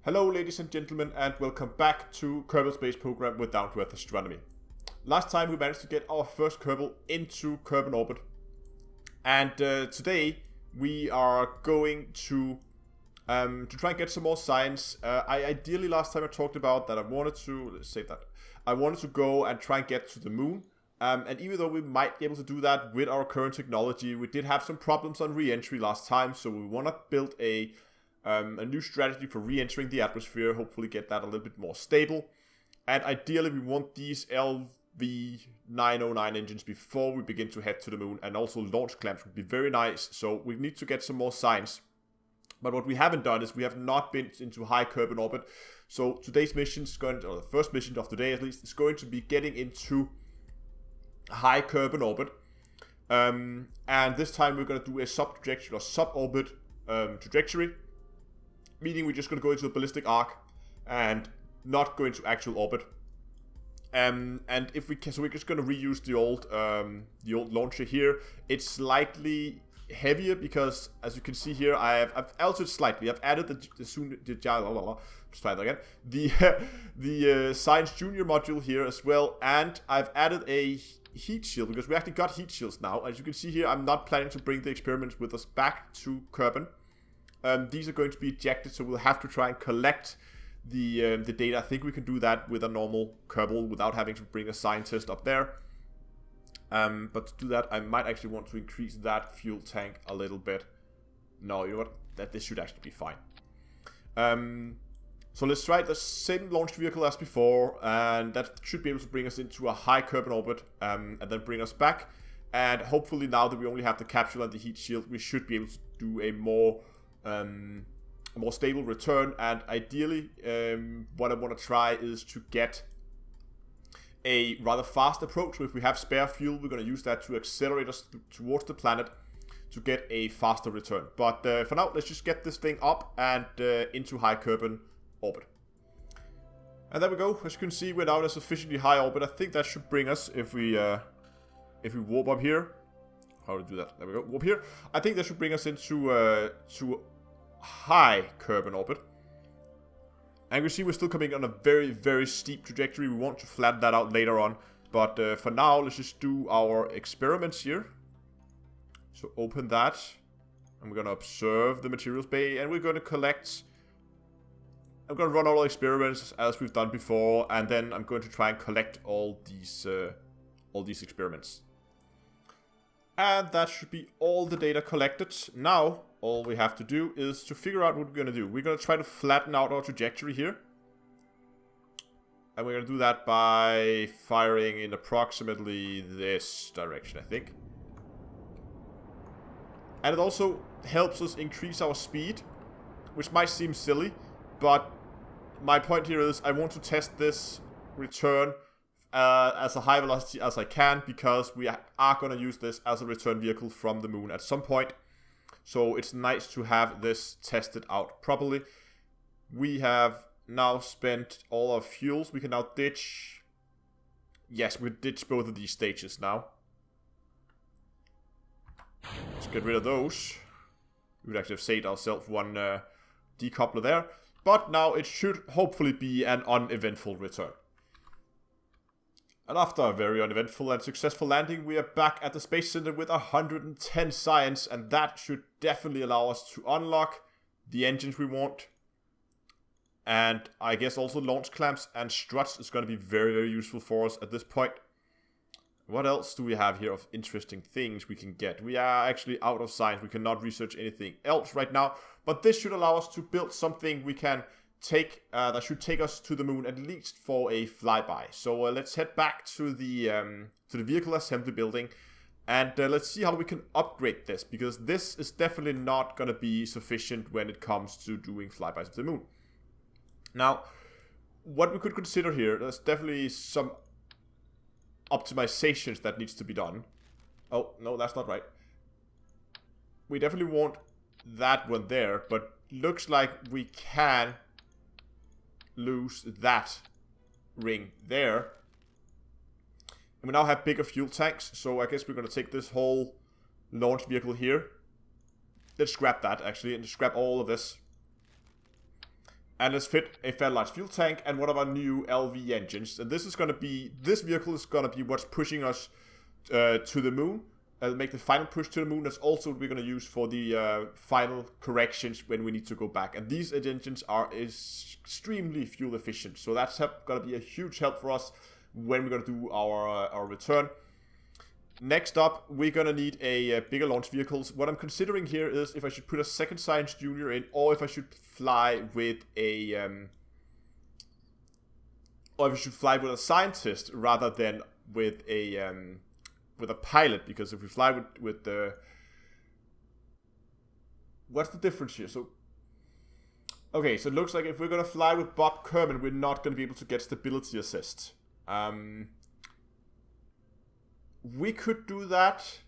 Hello ladies and gentlemen, and welcome back to Kerbal Space Program with Down to Earth Astronomy. Last time we managed to get our first Kerbal into Kerbal orbit, and today we are going to try and get some more science. Ideally last time I talked about that I wanted to go and try and get to the moon. And even though we might be able to do that with our current technology, we did have some problems on re-entry last time, so we want to build a new strategy for re-entering the atmosphere, hopefully get that a little bit more stable. And ideally we want these LV909 engines before we begin to head to the moon, and also launch clamps would be very nice, so we need to get some more science. But what we haven't done is we have not been into high Kerbal orbit, so today's mission is going to, or the first mission of today at least, is going to be getting into high Kerbal orbit. And this time we're going to do a sub-trajectory or sub-orbit trajectory. Meaning we're just going to go into a ballistic arc and not go into actual orbit. And if we can, so we're just going to reuse the old launcher here. It's slightly heavier because, as you can see here, I've altered slightly. I've added the Science Junior module here as well, and I've added a heat shield because we actually got heat shields now. As you can see here, I'm not planning to bring the experiments with us back to Kerbal. These are going to be ejected, so we'll have to try and collect the data. I think we can do that with a normal Kerbal without having to bring a scientist up there. But to do that, I might actually want to increase that fuel tank a little bit. No, you know what? This should actually be fine. So let's try the same launch vehicle as before, and that should be able to bring us into a high Kerbal orbit, and then bring us back. And hopefully now that we only have the capsule and the heat shield, we should be able to do a more stable return. And ideally, what I want to try is to get a rather fast approach. So if we have spare fuel, we're going to use that to accelerate us towards the planet to get a faster return. But for now, let's just get this thing up and into high Kerbal orbit. And there we go. As you can see, we're now in a sufficiently high orbit. I think that should bring us, if we warp up here. How to do that? There we go. Warp here. I think that should bring us into to high Kerbal orbit. And you see we're still coming on a very, very steep trajectory. We want to flatten that out later on. But for now, let's just do our experiments here. So open that. And we're going to observe the materials bay. And we're going to collect... I'm going to run all our experiments as we've done before. And then I'm going to try and collect all these experiments. And that should be all the data collected. Now, all we have to do is to figure out what we're going to do. We're going to try to flatten out our trajectory here. And we're going to do that by firing in approximately this direction, I think. And it also helps us increase our speed, which might seem silly, but my point here is I want to test this return as a high velocity as I can, because we are going to use this as a return vehicle from the moon at some point. So it's nice to have this tested out properly. We have now spent all our fuels. We can now ditch... Yes, we ditch both of these stages now. Let's get rid of those. We would actually have saved ourselves one decoupler there. But now it should hopefully be an uneventful return. And after a very uneventful and successful landing, we are back at the Space Center with 110 science, and that should definitely allow us to unlock the engines we want. And I guess also launch clamps and struts is going to be very, very useful for us at this point. What else do we have here of interesting things we can get? We are actually out of science. We cannot research anything else right now, but this should allow us to build something we can take that should take us to the moon, at least for a flyby. So let's head back to the vehicle assembly building, and let's see how we can upgrade this, because this is definitely not going to be sufficient when it comes to doing flybys to the moon. Now, what we could consider here, there's definitely some optimizations that needs to be done. Oh, no, that's not right. We definitely want that one there, but looks like we can lose that ring there. And we now have bigger fuel tanks, so I guess we're going to take this whole launch vehicle here. Let's scrap that, actually, and scrap all of this. And let's fit a fairly large fuel tank and one of our new LV engines. And this vehicle is going to be what's pushing us to the moon. Make the final push to the moon. That's also what we're going to use for the final corrections when we need to go back. And these engines are extremely fuel efficient. So that's going to be a huge help for us when we're going to do our return. Next up, we're going to need a bigger launch vehicles. What I'm considering here is if I should put a second Science Junior in, or if I should fly with a scientist rather than with a pilot. Because if we fly with the, what's the difference here? So okay, so it looks like if we're going to fly with Bob Kerman, we're not going to be able to get stability assist. We could do that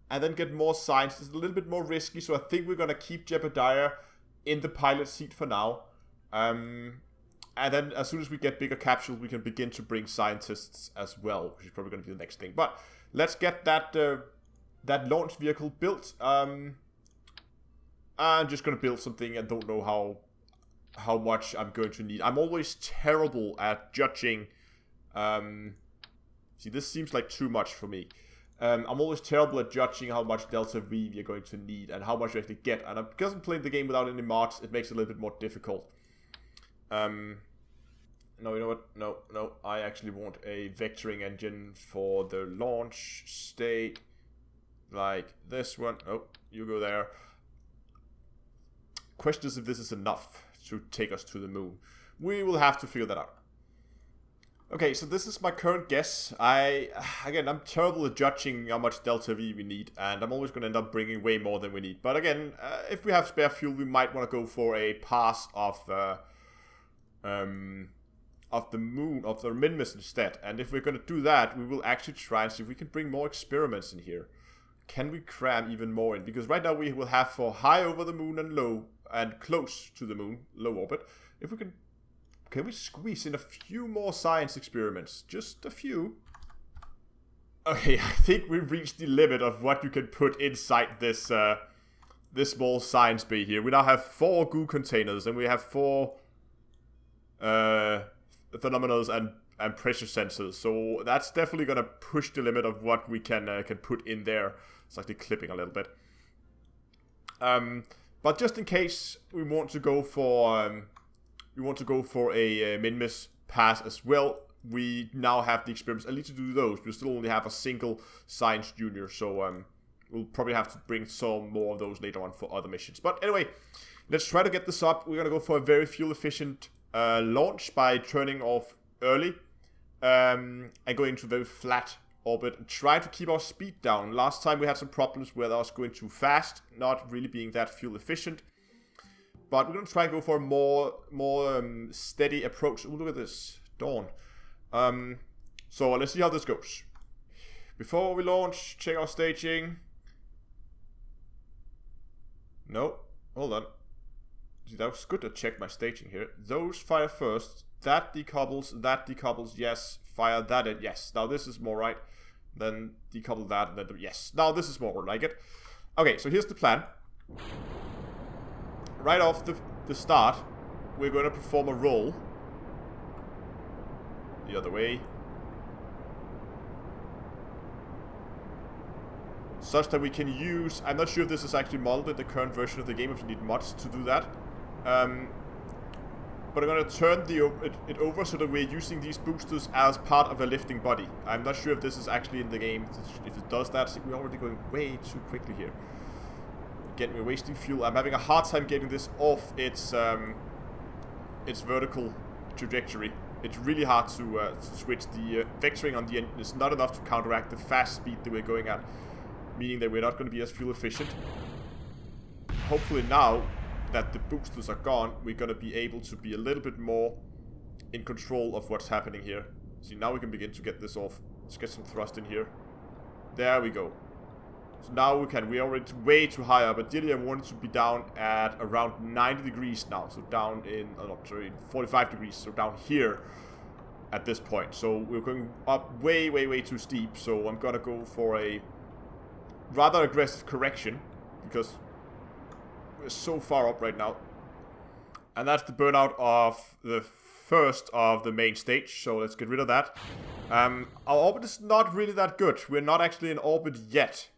and then get more science. It's a little bit more risky, so I think we're going to keep Jebediah in the pilot seat for now. And then as soon as we get bigger capsules, we can begin to bring scientists as well, which is probably going to be the next thing. But let's get that launch vehicle built. I'm just going to build something and don't know how much I'm going to need. I'm always terrible at judging. See, this seems like too much for me. I'm always terrible at judging how much Delta V you're going to need and how much you actually get. And because I'm playing the game without any mods, it makes it a little bit more difficult. No, you know what? No. I actually want a vectoring engine for the launch state. Like this one. Oh, you go there. Question is if this is enough to take us to the moon. We will have to figure that out. Okay, so this is my current guess. I'm terrible at judging how much Delta V we need, and I'm always going to end up bringing way more than we need. But again, if we have spare fuel, we might want to go for a pass of the moon, of the Minmus instead. And if we're going to do that, we will actually try and see if we can bring more experiments in here. Can we cram even more in? Because right now we will have for high over the moon and low, and close to the moon, low orbit. If we can we squeeze in a few more science experiments? Just a few. Okay, I think we've reached the limit of what you can put inside this this small science bay here. We now have 4 goo containers, and we have 4 phenomenals and pressure sensors. So that's definitely gonna push the limit of what we can put in there. It's actually clipping a little bit. But just in case we want to go for a Minmus pass as well, we now have the experiments. I need to do those. We still only have a single Science Junior, so we'll probably have to bring some more of those later on for other missions. But anyway, let's try to get this up. We're going to go for a very fuel-efficient launch by turning off early and going into a very flat orbit and try to keep our speed down. Last time we had some problems where I was going too fast, not really being that fuel-efficient. But we're going to try and go for a more steady approach. Ooh, look at this. Dawn. So let's see how this goes. Before we launch, check our staging. No. Hold on. See, that was good to check my staging here. Those fire first. That decouples. That decouples. Yes. Fire that in. Yes. Now this is more right. Then decouple that. And then yes. Now this is more like it. Okay, so here's the plan. Right off the start, we're going to perform a roll. The other way. Such that we can use... I'm not sure if this is actually modeled in the current version of the game, if you need mods to do that. But I'm going to turn it over so that we're using these boosters as part of a lifting body. I'm not sure if this is actually in the game. If it does that, we're already going way too quickly here. Again, we're wasting fuel. I'm having a hard time getting this off its vertical trajectory. It's really hard to switch. The vectoring on the engine is not enough to counteract the fast speed that we're going at, meaning that we're not going to be as fuel efficient. Hopefully now that the boosters are gone, we're going to be able to be a little bit more in control of what's happening here. See, now we can begin to get this off. Let's get some thrust in here. There we go. So now we're already way too high up. Ideally I wanted to be down at around 90 degrees now. So down in, 45 degrees. So down here. at this point. So we're going up way, way, way too steep. So I'm gonna go for a rather aggressive correction, because we're so far up right now. And that's the burnout of the first of the main stage, so let's get rid of that. Our orbit is not really that good. We're not actually in orbit yet.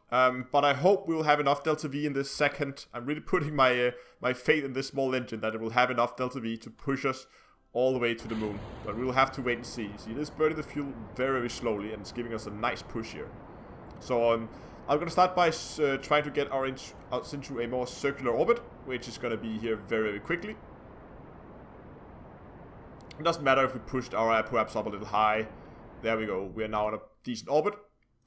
But I hope we'll have enough delta V in this second. I'm really putting my my faith in this small engine that it will have enough delta V to push us all the way to the moon. But we'll have to wait and see. See, it is burning the fuel very, very slowly, and it's giving us a nice push here. So I'm going to start by trying to get our us into a more circular orbit, which is going to be here very, very quickly. It doesn't matter if we pushed our apoaps up a little high. There we go. We are now in a decent orbit.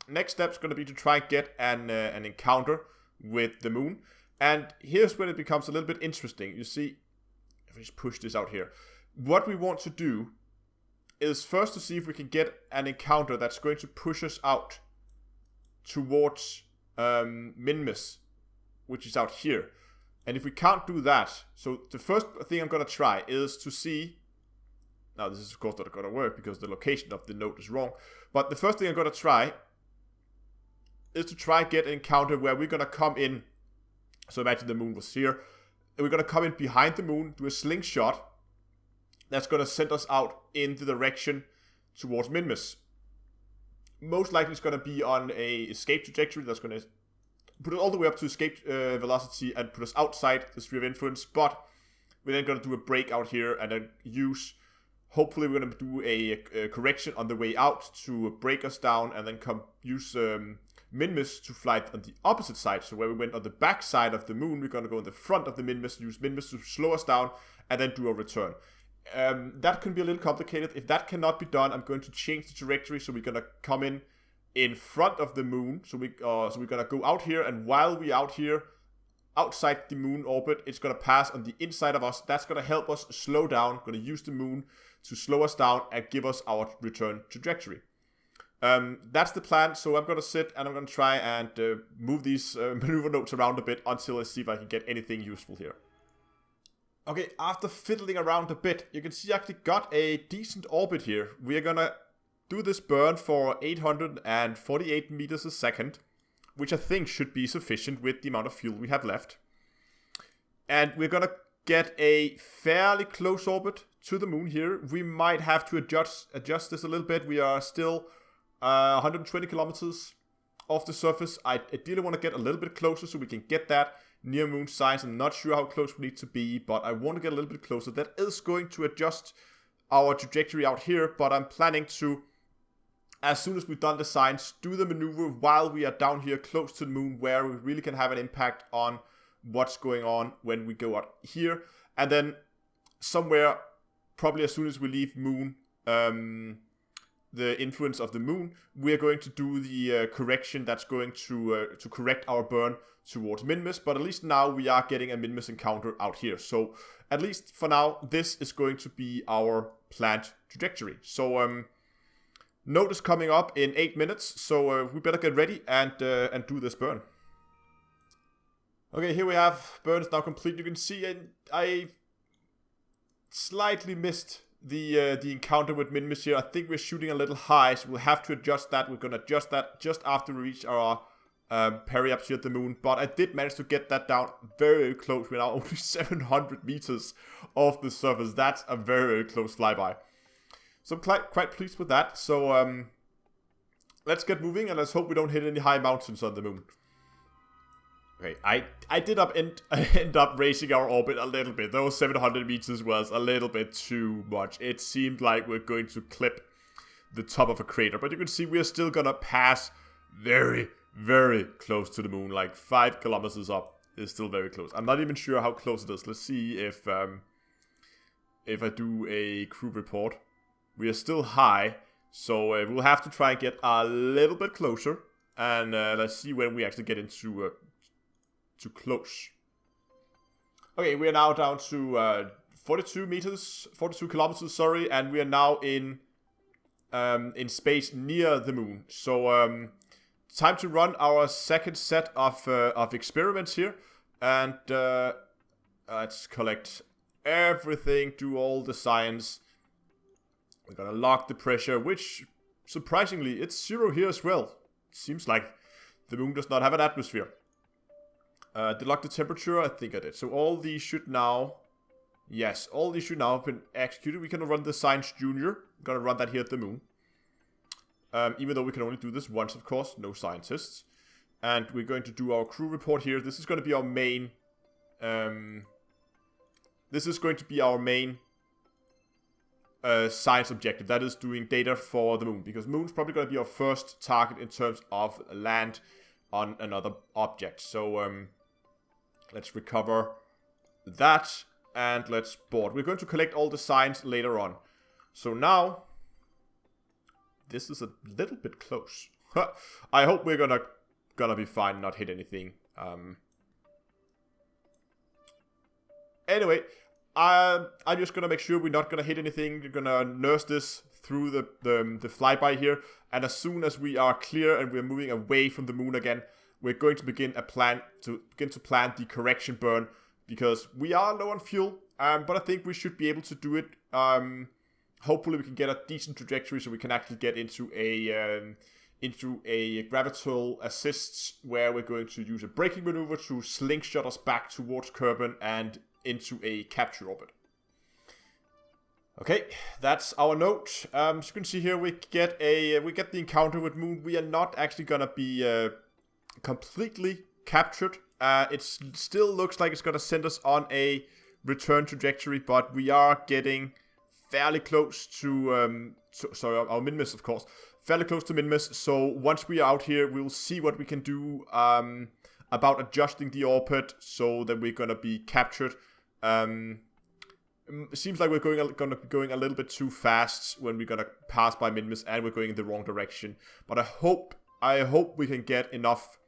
Next step is going to be to try and get an encounter with the moon. And here's when it becomes a little bit interesting. You see, if we just push this out here. What we want to do is first to see if we can get an encounter that's going to push us out towards Minmus, which is out here. And if we can't do that, so the first thing I'm going to try is to see. Now this is of course not going to work because the location of the node is wrong. But the first thing I'm going to try is to try and get an encounter where we're going to come in. So imagine the moon was here. And we're going to come in behind the moon, do a slingshot. That's going to send us out in the direction towards Minmus. Most likely it's going to be on a escape trajectory that's going to put it all the way up to escape velocity and put us outside the sphere of influence. But we're then going to do a break out here and then use... Hopefully we're going to do a correction on the way out to break us down and then use Minmus to fly on the opposite side. So where we went on the back side of the moon, we're going to go in the front of the Minmus, use Minmus to slow us down and then do a return. That can be a little complicated. If that cannot be done, I'm going to change the trajectory. So we're going to come in front of the moon. So we're going to go out here, and while we're out here, outside the moon orbit, it's going to pass on the inside of us. That's going to help us slow down. Going to use the moon to slow us down and give us our return trajectory. That's the plan. So I'm going to sit and I'm going to try and move these maneuver notes around a bit until I see if I can get anything useful here. Okay, after fiddling around a bit, you can see I actually got a decent orbit here. We are going to do this burn for 848 meters a second, which I think should be sufficient with the amount of fuel we have left. And we're going to get a fairly close orbit to the moon here. We might have to adjust this a little bit. We are still 120 kilometers off the surface. I ideally want to get a little bit closer so we can get that near moon size. I'm not sure how close we need to be, but I want to get a little bit closer. That is going to adjust our trajectory out here, but I'm planning to, as soon as we've done the science, do the maneuver while we are down here close to the moon, where we really can have an impact on what's going on when we go out here. And then somewhere, probably as soon as we leave moon, the influence of the moon, we're going to do the correction that's going to correct our burn towards Minmus. But at least now we are getting a Minmus encounter out here. So at least for now, this is going to be our planned trajectory. So node is coming up in 8 minutes, so we better get ready and do this burn. Okay, here we have burn is now complete. You can see I slightly missed the encounter with Minmus here. I think we're shooting a little high, so we'll have to adjust that. We're going to adjust that just after we reach our periaps here at the moon. But I did manage to get that down very, very close. We're now only 700 meters off the surface. That's a very, very close flyby. So I'm quite pleased with that. So let's get moving and let's hope we don't hit any high mountains on the moon. Okay, I did end up raising our orbit a little bit. Those 700 meters was a little bit too much. It seemed like we're going to clip the top of a crater. But you can see we're still going to pass very, very close to the moon. Like 5 kilometers up is still very close. I'm not even sure how close it is. Let's see if I do a crew report. We are still high, so we'll have to try and get a little bit closer. And let's see when we actually get into too close. Okay, we are now down to 42 kilometers, sorry, and we are now in space near the moon. So time to run our second set of experiments here, and let's collect everything, do all the science. We're gonna lock the pressure, which, surprisingly, it's 0 here as well. Seems like the moon does not have an atmosphere. Did lock the temperature? I think I did. So all these should now... Yes, all these should now have been executed. We can run the Science Junior. I'm gonna run that here at the moon. Even though we can only do this once, of course. No scientists. And we're going to do our crew report here. This is going to be our main... science objective. That is doing data for the moon. Because moon's probably going to be our first target in terms of land on another object. So, let's recover that. And let's board. We're going to collect all the signs later on. So now... This is a little bit close. I hope we're gonna be fine, not hit anything. Anyway, I'm just gonna make sure we're not gonna hit anything. We're gonna nurse this through the flyby here, and as soon as we are clear and we're moving away from the moon again, we're going to begin to plan the correction burn, because we are low on fuel. But I think we should be able to do it. Hopefully we can get a decent trajectory so we can actually get into a gravitol assists, where we're going to use a braking maneuver to slingshot us back towards Kerbal and into a capture orbit. Okay, that's our note. As you can see here, we get the encounter with moon. We are not actually gonna be completely captured. It still looks like it's gonna send us on a return trajectory, but we are getting fairly close to, our min-miss, of course. Fairly close to min-miss, so once we are out here, we'll see what we can do about adjusting the orbit so that we're going to be captured. It seems like we're going to be going a little bit too fast when we're going to pass by min-miss, and we're going in the wrong direction. But I hope we can get enough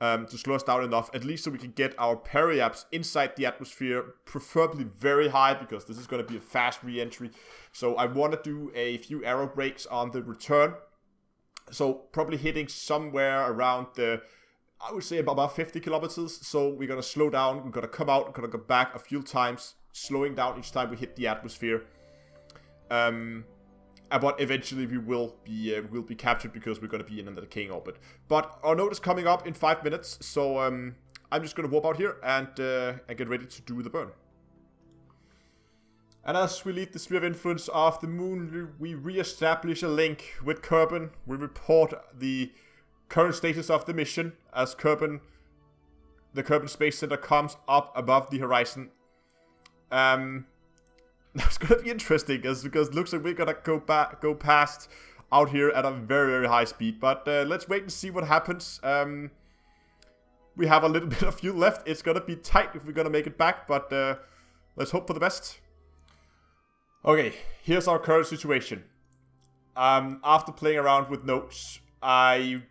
to slow us down enough, at least so we can get our periaps inside the atmosphere, preferably very high, because this is going to be a fast re-entry. So I want to do a few aero brakes on the return. So probably hitting somewhere around I would say about 50 kilometers. So we're going to slow down, we're going to come out, we're going to go back a few times, slowing down each time we hit the atmosphere. But eventually we will be captured, because we're going to be in the decaying orbit. But our node is coming up in 5 minutes, so I'm just going to warp out here and get ready to do the burn. And as we leave the sphere of influence of the moon, we re-establish a link with Kerbal. We report the current status of the mission as the Kerbal Space Center comes up above the horizon. That's gonna be interesting, because it looks like we're gonna go past out here at a very, very high speed. But let's wait and see what happens. We have a little bit of fuel left. It's gonna be tight if we're gonna make it back, but let's hope for the best. Okay, here's our current situation. After playing around with notes, I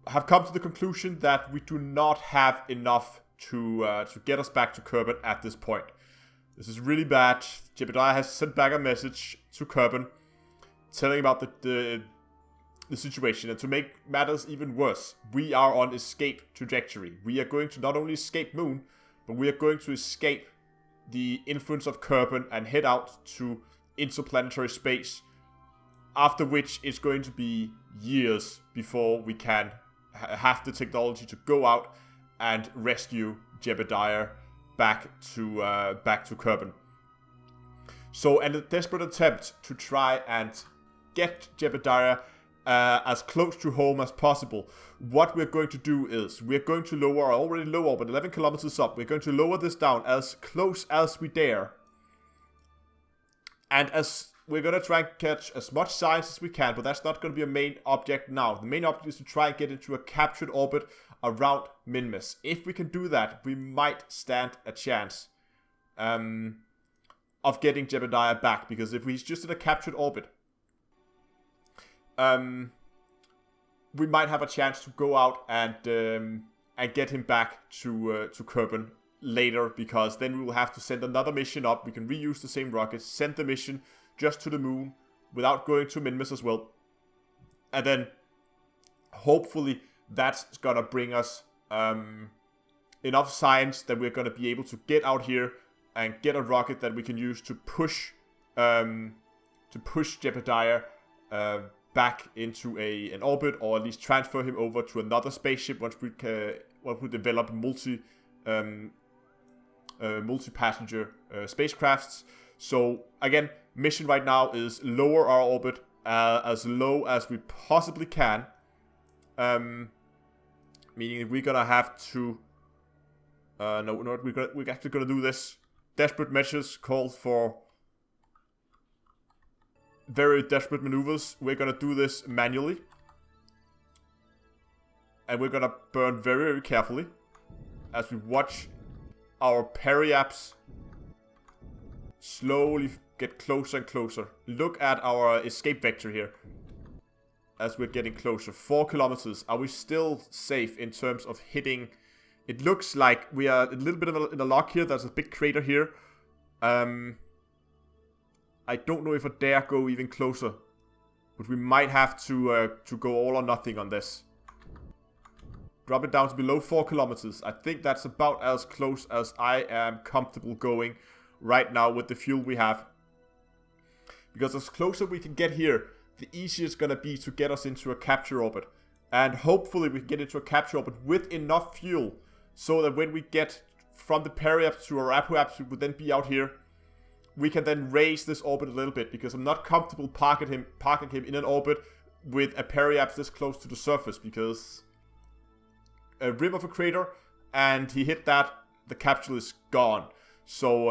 have come to the conclusion that we do not have enough to get us back to Kerbal at this point. This is really bad. Jebediah has sent back a message to Kerbal telling about the situation. And to make matters even worse, we are on escape trajectory. We are going to not only escape moon, but we are going to escape the influence of Kerbal and head out to interplanetary space. After which it's going to be years before we can have the technology to go out and rescue Jebediah back to Kerbal. So, in a desperate attempt to try and get Jebediah as close to home as possible, what we're going to do is we're going to lower our already low orbit, 11 kilometers up. We're going to lower this down as close as we dare, and we're going to try and catch as much science as we can, but that's not going to be a main object now. The main object is to try and get into a captured orbit around min-miss. If we can do that, we might stand a chance of getting Jebediah back, because if he's just in a captured orbit, we might have a chance to go out and get him back to Kerbal later, because then we will have to send another mission up. We can reuse the same rockets, send the mission just to the moon without going to min-miss as well, and then hopefully that's gonna bring us enough science that we're gonna be able to get out here and get a rocket that we can use to push to push Jebediah back into an orbit, or at least transfer him over to another spaceship once we develop multi-passenger spacecrafts. So again, mission right now is lower our orbit as low as we possibly can, meaning we're gonna have to we're actually gonna do this. Desperate measures call for very desperate maneuvers. We're gonna do this manually, and we're gonna burn very, very carefully as we watch our periaps slowly get closer and closer. Look at our escape vector here as we're getting closer. 4 kilometers. Are we still safe in terms of hitting? It looks like we are a little bit in a lock here. There's a big crater here. I don't know if I dare go even closer, but we might have to go all or nothing on this. Drop it down to below 4 kilometers. I think that's about as close as I am comfortable going right now with the fuel we have. Because as closer we can get here, the easier it's going to be to get us into a capture orbit. And hopefully we can get into a capture orbit with enough fuel, so that when we get from the periaps to our apoaps, we would then be out here. We can then raise this orbit a little bit, because I'm not comfortable parking him in an orbit with a periaps this close to the surface, because a rim of a crater, and he hit that, the capsule is gone. So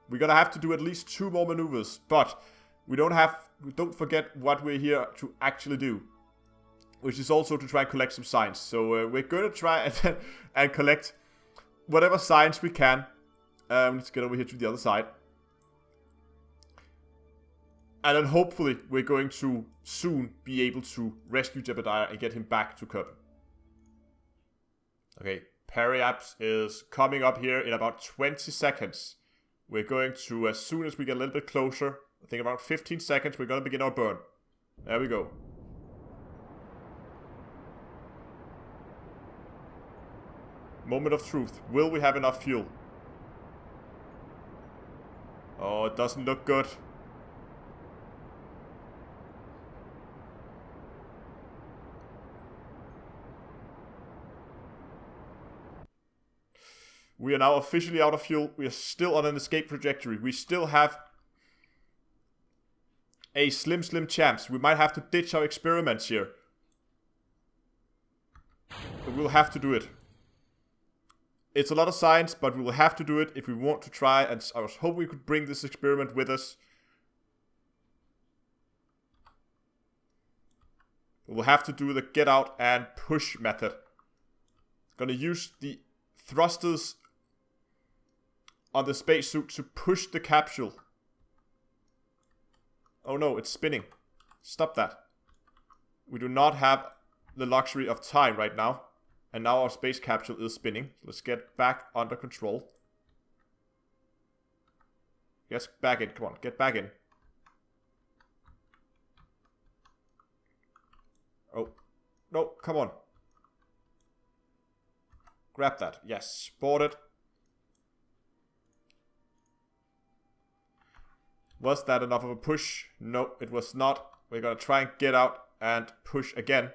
we're gonna have to do at least 2 more maneuvers, but we don't forget what we're here to actually do, which is also to try and collect some signs. So we're gonna try and collect whatever signs we can. Let's get over here to the other side. And then hopefully we're going to soon be able to rescue Jebediah and get him back to Kerbal. Okay, periaps is coming up here in about 20 seconds. We're going to, as soon as we get a little bit closer, I think about 15 seconds, we're going to begin our burn. There we go. Moment of truth. Will we have enough fuel? Oh, it doesn't look good. We are now officially out of fuel. We are still on an escape trajectory. We still have a slim chance. We might have to ditch our experiments here, but we'll have to do it. It's a lot of science, but we will have to do it if we want to try. And I was hoping we could bring this experiment with us. We'll have to do the get out and push method. Gonna use the thrusters on the spacesuit to push the capsule. Oh no, it's spinning. Stop that. We do not have the luxury of time right now. And now our space capsule is spinning. Let's get back under control. Yes, back in. Come on, get back in. Oh. No, come on. Grab that. Yes, sport it. Was that enough of a push? No, it was not. We're gonna try and get out and push again.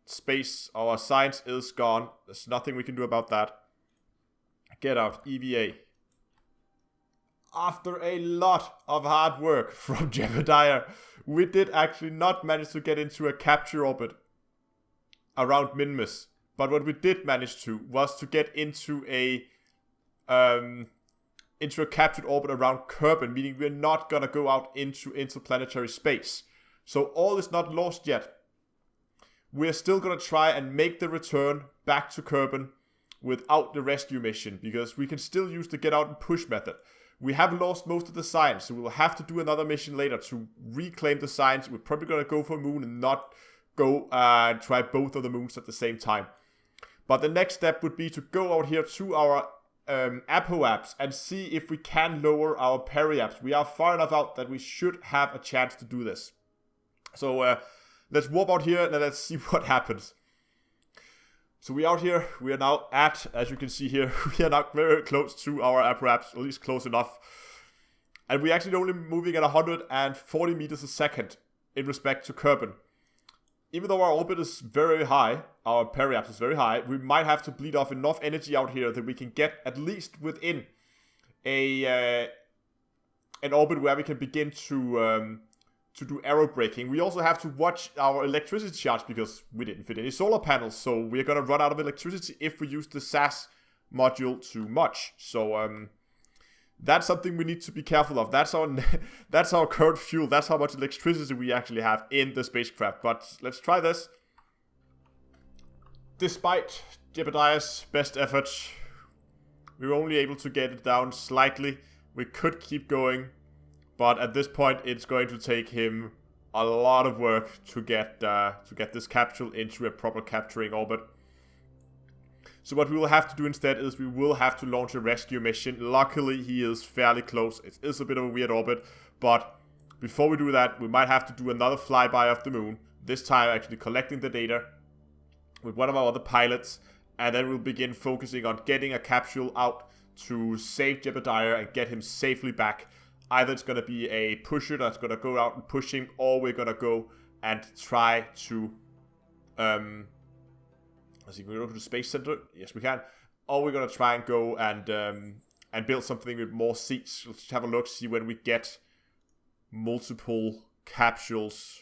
Space, our science is gone. There's nothing we can do about that. Get out, EVA. After a lot of hard work from Jebediah, we did actually not manage to get into a capture orbit around Minmus. But what we did manage to was to get into a captured orbit around Kerbal, meaning we're not gonna go out into interplanetary space. So all is not lost yet. We're still gonna try and make the return back to Kerbal without the rescue mission, because we can still use the get out and push method. We have lost most of the science, so we'll have to do another mission later to reclaim the science. We're probably gonna go for a moon and not go and try both of the moons at the same time. But the next step would be to go out here to our apoaps and see if we can lower our periaps. We are far enough out that we should have a chance to do this. So let's warp out here and let's see what happens. So we're out here. We are now at, as you can see here, we are now very close to our apoaps, at least close enough. And we're actually only moving at 140 meters a second in respect to Kerbal. Even though our orbit is very high, our periapse is very high, we might have to bleed off enough energy out here that we can get at least within an orbit where we can begin to do aero braking. We also have to watch our electricity charge because we didn't fit any solar panels, so we're gonna run out of electricity if we use the SAS module too much. So that's something we need to be careful of. That's our current fuel. That's how much electricity we actually have in the spacecraft. But let's try this. Despite Jebediah's best efforts, we were only able to get it down slightly. We could keep going, but at this point, it's going to take him a lot of work to get this capsule into a proper capturing orbit. So what we will have to do instead is we will have to launch a rescue mission. Luckily, he is fairly close. It is a bit of a weird orbit, but before we do that, we might have to do another flyby of the moon. This time actually collecting the data with one of our other pilots, and then we'll begin focusing on getting a capsule out to save Jebediah and get him safely back. Either it's going to be a pusher that's going to go out and push him, or we're going to go and try to let's see, can we go to the Space Center? Yes, we can. Or we're going to try and go and build something with more seats. Let's have a look, see when we get multiple capsules.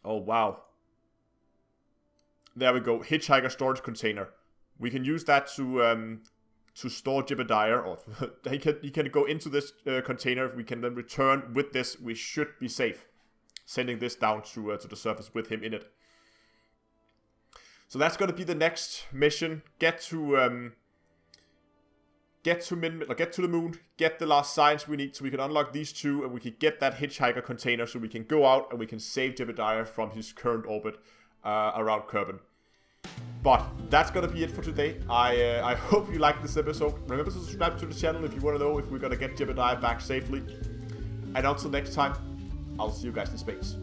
Oh, wow. There we go. Hitchhiker storage container. We can use that to store Jebediah. Or he can go into this container. We can then return with this. We should be safe. Sending this down to the surface with him in it. So that's going to be the next mission. Get to the moon, get the last science we need so we can unlock these two, and we can get that hitchhiker container so we can go out and we can save Jebediah from his current orbit around Kerbal. But that's going to be it for today. I hope you liked this episode. Remember to subscribe to the channel if you want to know if we're going to get Jebediah back safely. And until next time, I'll see you guys in space.